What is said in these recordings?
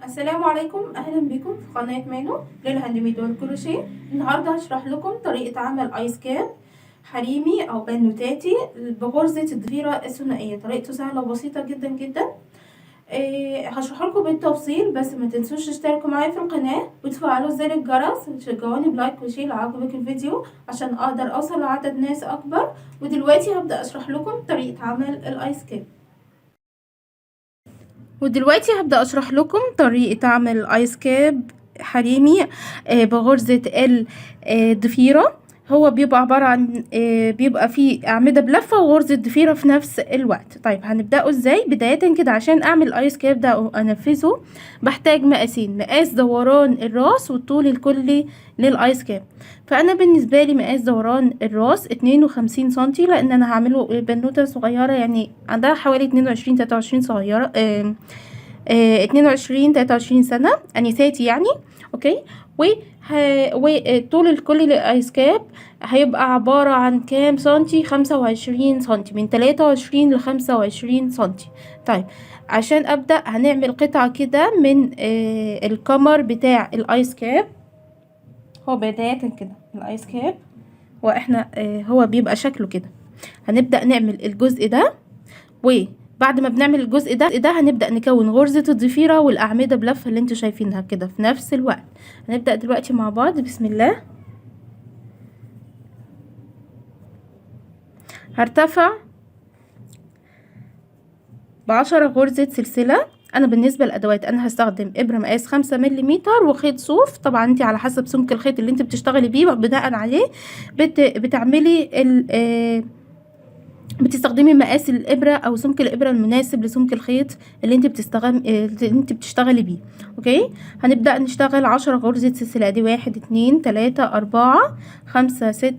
السلام عليكم، اهلا بكم في قناة مانو للهاند ميد والكروشيه. النهارده هشرح لكم طريقة عمل ايس كاب حريمي او بنوتاتي بغرزة الضفيرة الثنائية. طريقته سهلة وبسيطة جدا جدا. هشرح لكم بالتفصيل، بس ما تنسوش تشتركوا معايا في القناة وتفعلوا زر الجرس وتشجعوني بلايك وشير لو عجبك الفيديو عشان اقدر اوصل لعدد ناس اكبر. ودلوقتي هبدأ اشرح لكم طريقة عمل الايس كاب. ودلوقتي هبدأ اشرح لكم طريقة عمل الايس كاب حريمي بغرزة الضفيرة. هو بيبقى عبارة عن بيبقى فيه أعمدة بلفة وغرزة ضفيرة في نفس الوقت. طيب هنبدأه ازاي؟ بداية كده عشان اعمل الايس كاب ده وانفذه بحتاج مقاسين: مقاس دوران الراس والطول الكلي للايس كاب. فانا بالنسبة لي مقاس دوران الراس 52 سنتي، لان انا هعمله بنوتة صغيرة يعني عندها حوالي 22 23 صغيرة 22 23 سنة انساتي يعني. اوكي. وطول الكل للايس كاب هيبقى عبارة عن كام سنتي؟ 25 سنتي، من 23 ل25 سنتي. طيب عشان ابدأ هنعمل قطعة كده من الكمر بتاع الايس كاب. هو بداية كده الايس كاب واحنا هو بيبقى شكله كده. هنبدأ نعمل الجزء ده، وبعد ما بنعمل الجزء ده هنبدأ نكون غرزة الضفيرة والأعمدة بلفة اللي انتوا شايفينها كده في نفس الوقت. هنبدأ دلوقتي مع بعض. بسم الله. هرتفع ب10 غرزة سلسلة. انا بالنسبة للادوات انا هستخدم ابرة مقاس 5 ملم وخيط صوف. طبعا انت على حسب سمك الخيط اللي انت بتشتغلي بيه بناء عليه بتعملي بتستخدمي مقاس الابره او سمك الابره المناسب لسمك الخيط اللي انت بتشتغلي بيه. اوكي. هنبدا نشتغل 10 غرزه سلسله. دي 1 2 3 4 5 6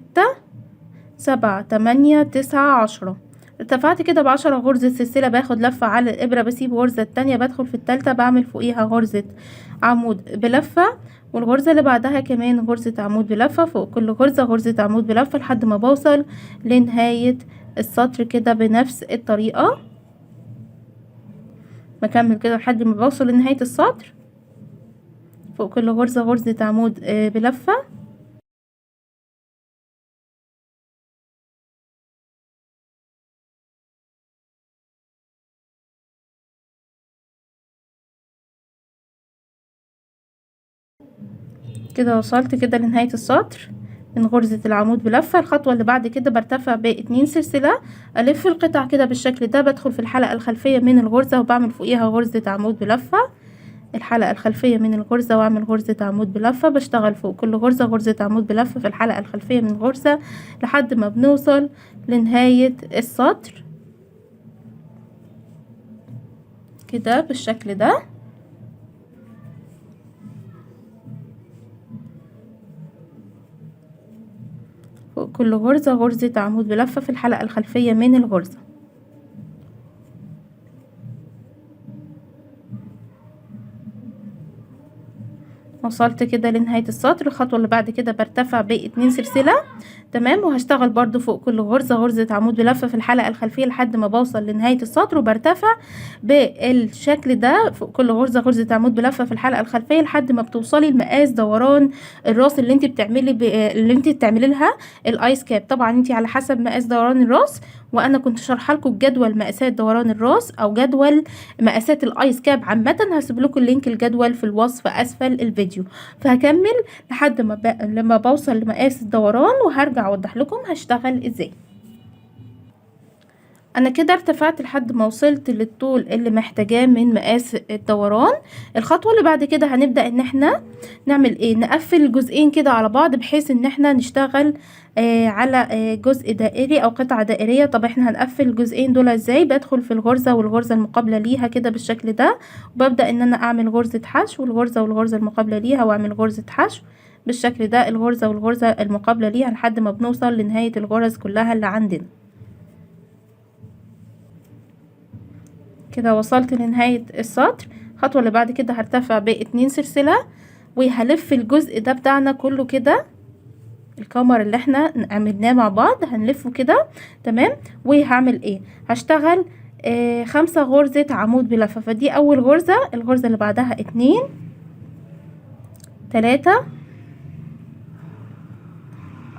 7 8 9 10. ارتفعت كده ب10 غرزه سلسله، باخد لفه على الابره، بسيب غرزه التانية، بدخل في التالتة، بعمل فوقيها غرزه عمود بلفه، والغرزه اللي بعدها كمان غرزه عمود بلفه، فوق كل غرزه غرزه عمود بلفه لحد ما بوصل لنهايه السطر كده بنفس الطريقة. بكمل كده لحد ما بوصل لنهاية السطر. فوق كل غرزة غرزة عمود بلفة. كده وصلت كده لنهاية السطر من غرزة العمود بلفة. الخطوة اللي بعد كده برتفع ب2 سلسلة، الف القطع كده بالشكل ده، بدخل في الحلقة الخلفية من الغرزة وبعمل فوقيها غرزة عمود بلفة. الحلقة الخلفية من الغرزة واعمل غرزة عمود بلفة، بشتغل فوق كل غرزة غرزة عمود بلفة في الحلقة الخلفية من الغرزة لحد ما بنوصل لنهاية السطر كده بالشكل ده. فوق كل غرزة غرزة عمود بلفة في الحلقة الخلفية من الغرزة. وصلت كده لنهاية السطر. الخطوة اللي بعد كده برتفع ب2 سلسلة. تمام. وهشتغل برضو فوق كل غرزة غرزة عمود بلفة في الحلقة الخلفية لحد ما بوصل لنهاية السطر، وبرتفع بالشكل ده فوق كل غرزة غرزة عمود بلفة في الحلقة الخلفية لحد ما بتوصلي لمقاس دوران الراس اللي انت بتعملي لها الايس كاب. طبعا انت على حسب مقاس دوران الراس، وانا كنت شارحه لكم جدول مقاسات دوران الراس او جدول مقاسات الايس كاب عامه. هسيب لكم اللينك الجدول في الوصف اسفل الفيديو. فهكمل لحد ما لما بوصل لمقاس الدوران، وهرجع اوضح لكم هشتغل ازاي. انا كده ارتفعت لحد ما وصلت للطول اللي محتاجاه من مقاس الدوران. الخطوه اللي بعد كده هنبدا ان احنا نعمل ايه؟ نقفل الجزئين كده على بعض بحيث ان احنا نشتغل على جزء دائري او قطعه دائريه. طب احنا هنقفل الجزئين دول ازاي؟ بدخل في الغرزه والغرزه المقابله ليها كده بالشكل ده، وببدا ان انا اعمل غرزه حشو، والغرزه والغرزه المقابله ليها واعمل غرزه حشو بالشكل ده، الغرزه والغرزه المقابله ليها لحد ما بنوصل لنهايه الغرز كلها اللي عندنا. كده وصلت لنهاية السطر. الخطوة اللي بعد كده هرتفع ب2 سلسلة، وهلف الجزء ده بتاعنا كله كده، الكمر اللي احنا عملناه مع بعض هنلفه كده. تمام. وهعمل ايه؟ هشتغل 5 غرزة عمود بلفة. فدي اول غرزة. الغرزة اللي بعدها 2 3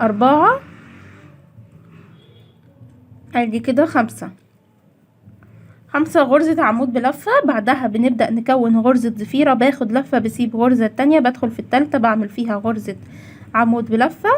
4 ادي كده 5 غرزة عمود بلفة. بعدها بنبدأ نكون غرزة ضفيرة، باخد لفة بسيب غرزة تانية، بدخل في التالتة بعمل فيها غرزة عمود بلفة،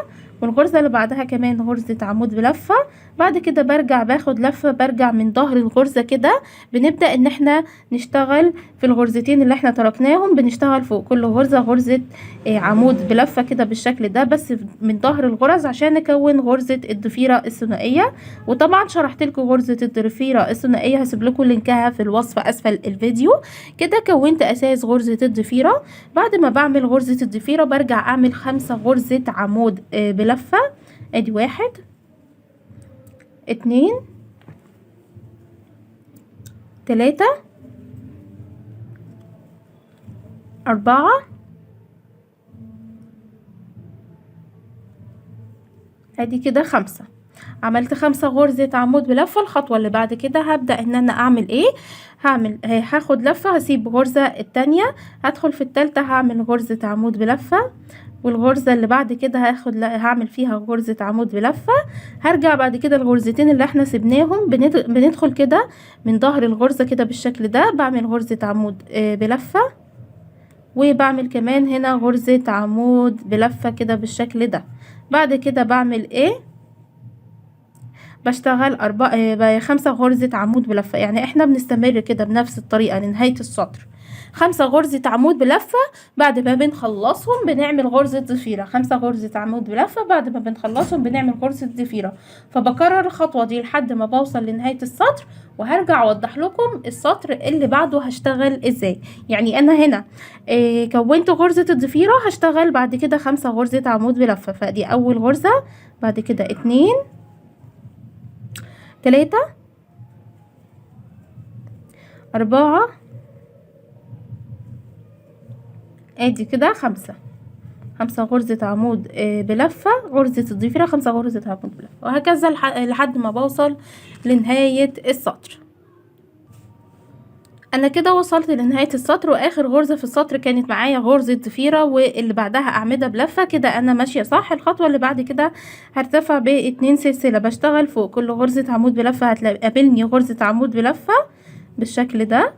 والغرزة اللي بعدها كمان غرزة عمود بلفة. بعد كده برجع باخد لفة، برجع من ظهر الغرزة كده. بنبدأ ان احنا نشتغل في الغرزتين اللي احنا تركناهم، بنشتغل فوق كل غرزة غرزة عمود بلفة كده بالشكل ده، بس من ظهر الغرز عشان نكون غرزة الضفيرة الثنائية. وطبعا شرحت لكم غرزة الضفيرة الثنائية، هسيب لكم لينكها في الوصف اسفل الفيديو. كده كونت اساس غرزة الضفيرة. بعد ما بعمل غرزة الضفيرة برجع اعمل 5 غرزة عمود بلفة. ادي 1 2 3 4 ادي كده 5. عملت 5 غرزة عمود بلفة. الخطوة اللي بعد كده هبدأ ان انا اعمل ايه؟ هاخد لفة، هسيب غرزة التانية، هدخل في التالتة هعمل غرزة عمود بلفة، والغرزة اللي بعد كده هعمل فيها غرزة عمود بلفة. هرجع بعد كده الغرزتين اللي احنا سيبناهم، بندخل كده من ظهر الغرزة كده بالشكل ده، بعمل غرزة عمود بلفة، وبعمل كمان هنا غرزة عمود بلفة كده بالشكل ده. بعد كده بعمل ايه؟ بشتغل 5 غرزة عمود بلفة. يعني احنا بنستمر كده بنفس الطريقة لنهاية السطر. 5 غرزة عمود بلفة. بعد ما بنخلصهم بنعمل غرزة ضفيرة. 5 غرزة عمود بلفة، بعد ما بنخلصهم بنعمل غرزة ضفيرة. فبكرر الخطوة دي لحد ما بوصل لنهاية السطر، وهرجع اوضح لكم السطر اللي بعده هشتغل ازاي. يعني انا هنا كونت غرزة الضفيرة، هشتغل بعد كده 5 غرزة عمود بلفة. فدي اول غرزة، بعد كده 2 3 4 ادي كده 5 غرزة عمود بلفة، غرزة الضفيرة 5 غرزة عمود بلفة، وهكذا لحد ما بوصل لنهاية السطر. انا كده وصلت لنهاية السطر، واخر غرزة في السطر كانت معايا غرزة ضفيرة، واللي بعدها اعمدة بلفة. كده انا ماشية صح. الخطوة اللي بعد كده هرتفع ب2 سلسلة، بشتغل فوق كل غرزة عمود بلفة هتقابلني غرزة عمود بلفة بالشكل ده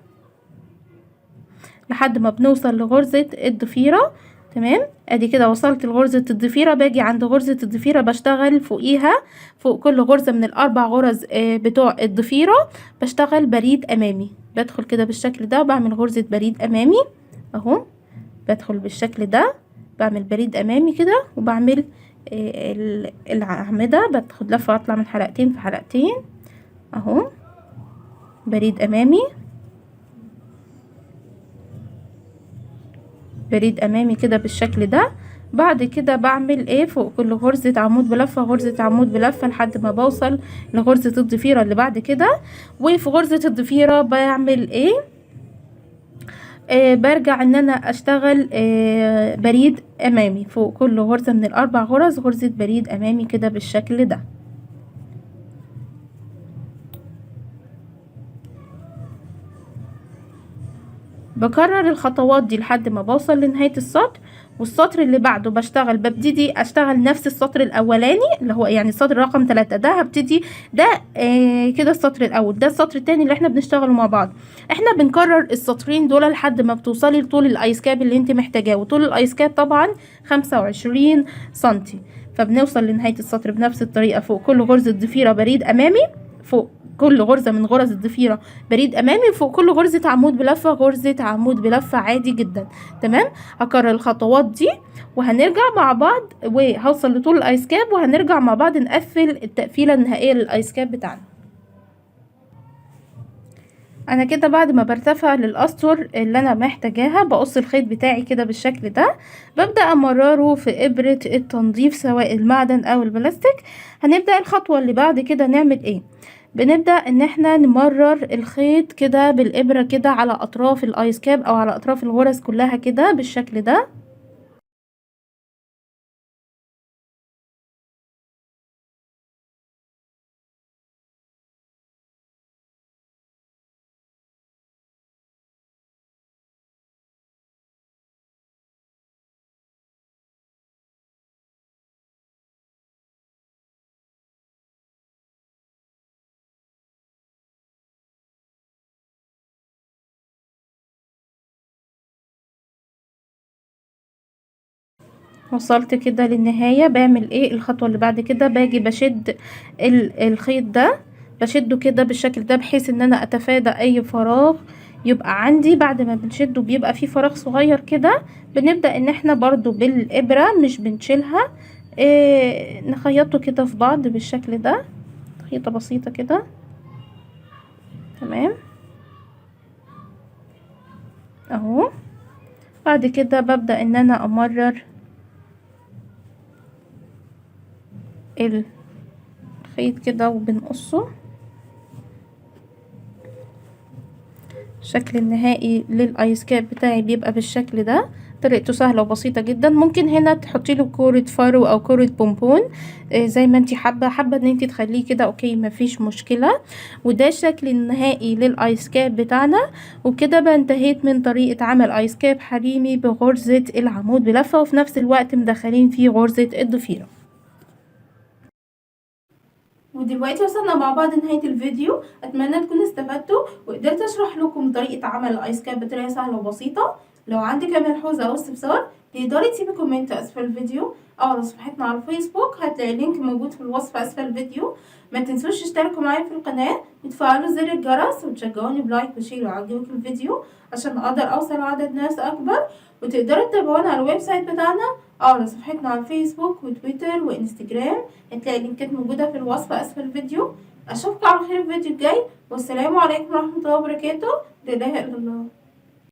لحد ما بنوصل لغرزة الضفيرة. تمام. ادي كده وصلت لغرزة الضفيرة. باجي عند غرزة الضفيرة بشتغل فوقيها، فوق كل غرزة من ال4 غرز بتوع الضفيرة بشتغل بريد امامي. بدخل كده بالشكل ده وبعمل غرزة بريد امامي اهو. بدخل بالشكل ده بعمل بريد امامي كده، وبعمل الاعمدة، باخد لفة واطلع من حلقتين في حلقتين اهو، بريد امامي بريد امامي كده بالشكل ده. بعد كده بعمل ايه؟ فوق كل غرزة عمود بلفة غرزة عمود بلفة لحد ما بوصل لغرزة الضفيرة اللي بعد كده. وفي غرزة الضفيرة بعمل ايه؟ برجع ان انا اشتغل بريد امامي فوق كل غرزة من ال4 غرز، غرزة بريد امامي كده بالشكل ده. بكرر الخطوات دي لحد ما بوصل لنهاية السطر. والسطر اللي بعده ببتدي اشتغل نفس السطر الاولاني اللي هو يعني السطر رقم 3 ده. هبتدي ده كده السطر الاول، ده السطر التاني اللي احنا بنشتغله مع بعض. احنا بنكرر السطرين دول لحد ما بتوصلي لطول الايس كاب اللي انت محتاجاه، وطول الايس كاب طبعا 25 سنتي. فبنوصل لنهاية السطر بنفس الطريقة. فوق كل غرزة ضفيرة بريد امامي، فوق كل غرزة من غرز الضفيرة بريد امامي، فوق كل غرزة عمود بلفة غرزة عمود بلفة عادي جدا. تمام. هكرر الخطوات دي وهنرجع مع بعض، وهوصل لطول الايس كاب وهنرجع مع بعض نقفل التقفيلة النهائية للايس كاب بتاعنا. انا كده بعد ما برتفع للاسطر اللي انا محتاجاها بقص الخيط بتاعي كده بالشكل ده. ببدأ امرره في ابرة التنظيف سواء المعدن او البلاستيك. هنبدأ الخطوة اللي بعد كده نعمل ايه؟ بنبدأ ان احنا نمرر الخيط كده بالابرة كده على اطراف الايس كاب او على اطراف الغرز كلها كده بالشكل ده. وصلت كده للنهاية. بعمل ايه الخطوة اللي بعد كده؟ باجي بشد الخيط ده، بشده كده بالشكل ده بحيث ان انا اتفادى اي فراغ يبقى عندي. بعد ما بنشده بيبقى فيه فراغ صغير كده، بنبدأ ان احنا برضو بالابرة مش بنشيلها، نخيطه كده في بعض بالشكل ده، خيطة بسيطة كده. تمام اهو. بعد كده ببدأ ان انا امرر الخيط كده وبنقصه. الشكل النهائي للايس كاب بتاعي بيبقى بالشكل ده. طريقته سهله وبسيطه جدا. ممكن هنا تحطي له كوره فرو او كوره بونبون، زي ما انتي حابه ان انتي تخليه كده، اوكي مفيش مشكله. وده الشكل النهائي للايس كاب بتاعنا. وكده بقى انتهيت من طريقه عمل ايس كاب حريمي بغرزه العمود بلفه، وفي نفس الوقت مدخلين فيه غرزه الضفيره. ودلوقتي وصلنا مع بعض نهاية الفيديو. اتمنى تكونوا استفدتوا وقدرت اشرح لكم طريقة عمل الايس كاب بطريقة سهلة وبسيطة. لو عندك اي ملحوظة او استفسار تقدري تسيبي كومنت اسفل الفيديو او على صفحتنا على الفيسبوك، هتلاقي اللينك موجود في الوصف اسفل الفيديو. ما تنسوش تشتركوا معايا في القناة وتفعلوا زر الجرس وتشجعوني بلايك وشير لو عجبك الفيديو عشان اقدر اوصل لعدد ناس اكبر. وتقدروا تتابعونا على الويب سايت بتاعنا او على صفحتنا على الفيسبوك وتويتر وانستجرام، هتلاقي اللينكات موجودة في الوصف اسفل الفيديو. اشوفكم على خير في الفيديو الجاي، والسلام عليكم ورحمة الله وبركاته. لا اله الا الله.